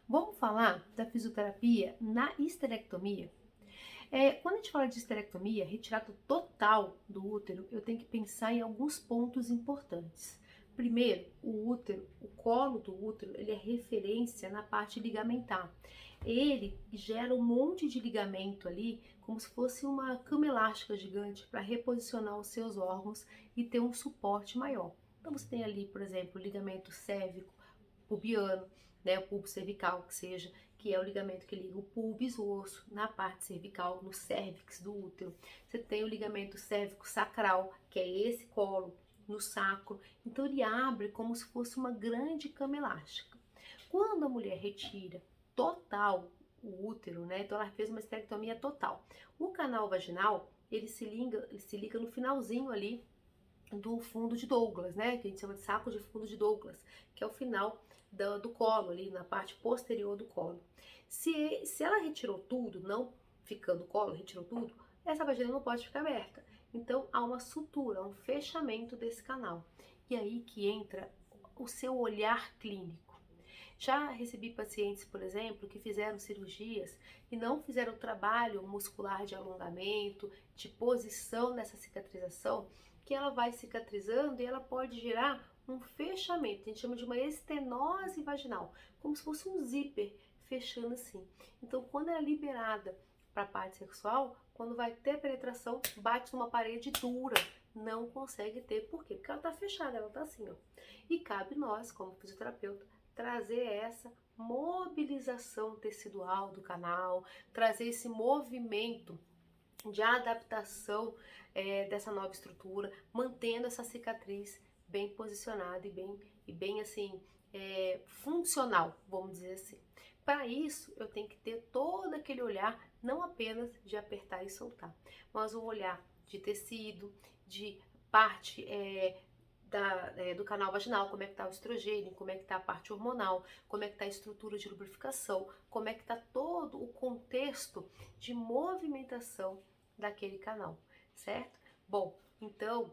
Vamos falar da fisioterapia na histerectomia? Quando a gente fala de histerectomia, retirada total do útero, eu tenho que pensar em alguns pontos importantes. Primeiro, o útero, o colo do útero, ele é referência na parte ligamentar. Ele gera um monte de ligamento ali, como se fosse uma cama elástica gigante para reposicionar os seus órgãos e ter um suporte maior. Então você tem ali, por exemplo, o ligamento cérvico, pubiano, né, o púbis cervical, que é o ligamento que liga o púbis, o osso, na parte cervical, no cérvix do útero. Você tem o ligamento cérvico sacral, que é esse colo no sacro. Então ele abre como se fosse uma grande cama elástica. Quando a mulher retira total o útero, né, então ela fez uma esterectomia total. O canal vaginal, ele se liga no finalzinho ali do fundo de Douglas, né? Que a gente chama de saco de fundo de Douglas, que é o final do colo, ali na parte posterior do colo. Se ela retirou tudo, não ficando o colo, retirou tudo, essa vagina não pode ficar aberta. Então há uma sutura, um fechamento desse canal. E aí que entra o seu olhar clínico. Já recebi pacientes, por exemplo, que fizeram cirurgias e não fizeram trabalho muscular de alongamento, de posição nessa cicatrização, que ela vai cicatrizando e ela pode gerar um fechamento. A gente chama de uma estenose vaginal, como se fosse um zíper fechando assim. Então, quando ela é liberada para a parte sexual, quando vai ter penetração, bate numa parede dura, não consegue ter. Por quê? Porque ela está fechada, ela está assim, ó. E cabe nós, como fisioterapeuta, trazer essa mobilização tecidual do canal, trazer esse movimento de adaptação dessa nova estrutura, mantendo essa cicatriz bem posicionada e bem assim, funcional, vamos dizer assim. Para isso, eu tenho que ter todo aquele olhar, não apenas de apertar e soltar, mas um olhar de tecido, de parte do canal vaginal, como é que está o estrogênio, como é que está a parte hormonal, como é que está a estrutura de lubrificação, como é que está todo o contexto de movimentação daquele canal, certo? Bom, então,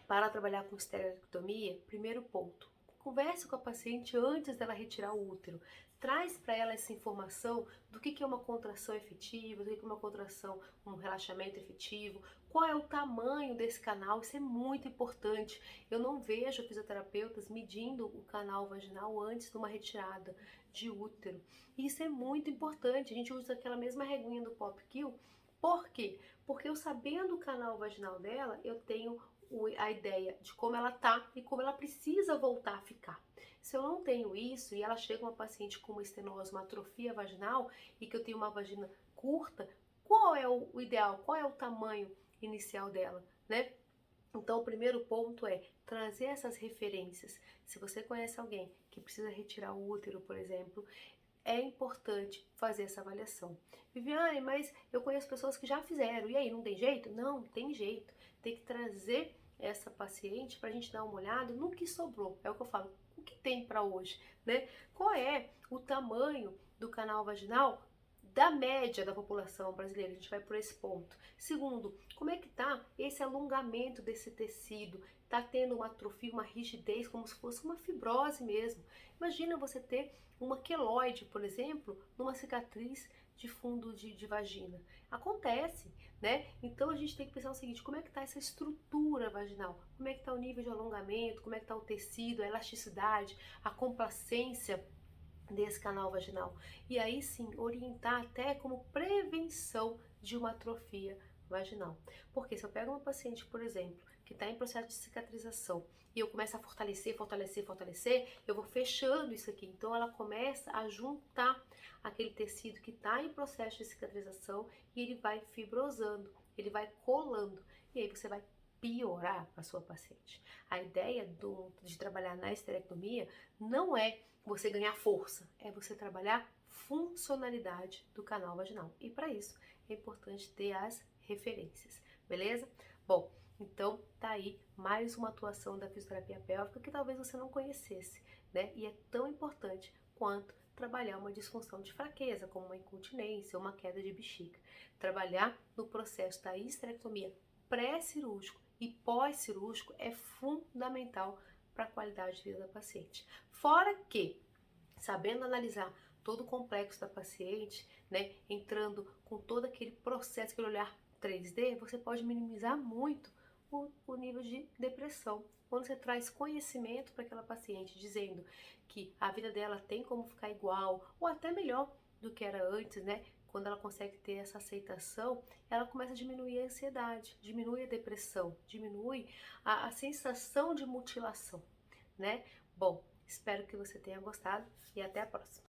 para trabalhar com esterectomia, primeiro ponto, converse com a paciente antes dela retirar o útero. Traz para ela essa informação do que é uma contração efetiva, do que é uma contração, um relaxamento efetivo, qual é o tamanho desse canal, isso é muito importante. Eu não vejo fisioterapeutas medindo o canal vaginal antes de uma retirada de útero. Isso é muito importante, a gente usa aquela mesma reguinha do Pop-Kill. Por quê? Porque eu sabendo o canal vaginal dela, eu tenho a ideia de como ela tá e como ela precisa voltar a ficar. Se eu não tenho isso e ela chega uma paciente com uma estenose, uma atrofia vaginal e que eu tenho uma vagina curta, qual é o ideal? Qual é o tamanho inicial dela, né? Então, o primeiro ponto é trazer essas referências. Se você conhece alguém que precisa retirar o útero, por exemplo, é importante fazer essa avaliação. Viviane, mas eu conheço pessoas que já fizeram, e aí, não tem jeito? Não, tem jeito. Tem que trazer essa paciente para a gente dar uma olhada no que sobrou. É o que eu falo, o que tem para hoje, né? Qual é o tamanho do canal vaginal da média da população brasileira? A gente vai por esse ponto. Segundo, como é que tá esse alongamento desse tecido? Tá tendo uma atrofia, uma rigidez, como se fosse uma fibrose mesmo. Imagina você ter uma queloide, por exemplo, numa cicatriz de fundo de vagina. Acontece, né? Então a gente tem que pensar o seguinte, como é que tá essa estrutura vaginal? Como é que tá o nível de alongamento? Como é que tá o tecido, a elasticidade, a complacência desse canal vaginal? E aí sim, orientar até como prevenção de uma atrofia vaginal. Porque se eu pego uma paciente, por exemplo, que está em processo de cicatrização e eu começo a fortalecer, fortalecer, fortalecer, eu vou fechando isso aqui. Então ela começa a juntar aquele tecido que está em processo de cicatrização e ele vai fibrosando, ele vai colando. E aí você vai piorar para a sua paciente. A ideia de trabalhar na esterectomia não é você ganhar força, é você trabalhar funcionalidade do canal vaginal. E para isso é importante ter as referências, beleza? Bom, então tá aí mais uma atuação da fisioterapia pélvica que talvez você não conhecesse, né? E é tão importante quanto trabalhar uma disfunção de fraqueza, como uma incontinência ou uma queda de bexiga. Trabalhar no processo da histerectomia pré-cirúrgico e pós-cirúrgico é fundamental para a qualidade de vida da paciente. Fora que, sabendo analisar todo o complexo da paciente, né, entrando com todo aquele processo, aquele olhar 3D, você pode minimizar muito o nível de depressão. Quando você traz conhecimento para aquela paciente, dizendo que a vida dela tem como ficar igual ou até melhor do que era antes, né? Quando ela consegue ter essa aceitação, ela começa a diminuir a ansiedade, diminui a depressão, diminui a sensação de mutilação, né? Bom, espero que você tenha gostado e até a próxima.